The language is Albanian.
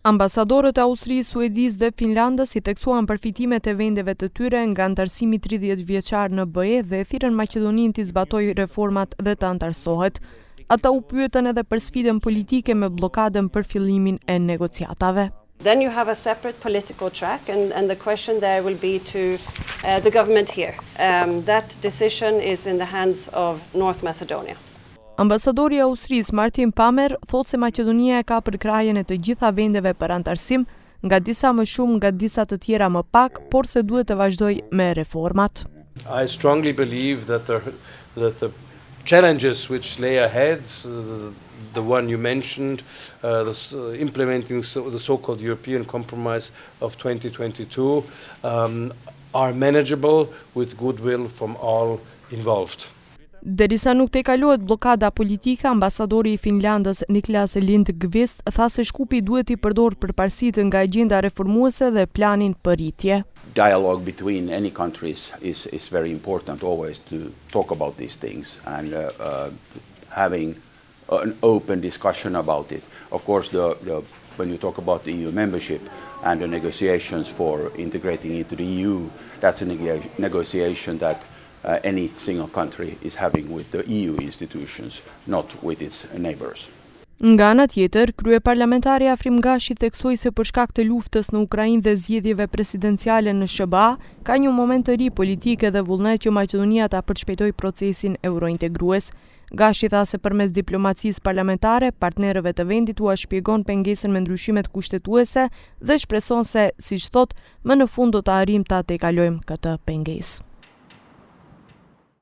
Ambasadorët e Austrisë, Suedisë dhe Finlandës i theksuan përfitimet e vendeve të tyre nga antarësimi 30 vjeçar në BE dhe thirrën Maqedoninë të zbatojë reformat dhe të antarësohet. Ata u pyetën edhe për sfidën politike me bllokadën për fillimin e negociatave. Then you have a separate political track, and the question there will be to the government here. That decision is in the hands of North Macedonia. Ambasadori i Austrisë Martin Pamer thotë se Maqedonia e ka përkrajen e të gjitha vendeve për antarësim, nga disa më shumë, nga disa të tjera më pak, por se duhet të vazhdojë me reformat. I strongly believe that the challenges which lay ahead, the one you mentioned, implementing the so-called European Compromise of 2022, are manageable with goodwill from all involved. Derisa nuk tejkalohet bllokada politike, ambasadori i Finlandës Niklas Lindqvist tha se Shkupi duhet i përdor përparësitë nga agjenda reformuese dhe planin për rritje. Dialogue between any countries is very important always to talk about these things and having an open discussion about it. Of course, when you talk about the EU membership and the negotiations for integrating into the EU, that's a negotiation that any single country is having with the EU institutions, not with its neighbors. Nga ana tjetër, kryeparlamentari Afrim Gashi theksoi se për shkak të luftës në Ukrainë dhe zgjedhjeve presidenciale në SBA, ka një moment të ri politike dhe vullnet që Maqedonia ta përshpejtojë procesin eurointegrues. Gashi tha se përmes diplomacisë parlamentare, partnerëve të vendit u shpjegon pengesën me ndryshimet kushtetuese dhe shpreson se, siç thotë, më në fund do të arrijmë ta tejkalojmë këtë pengesë.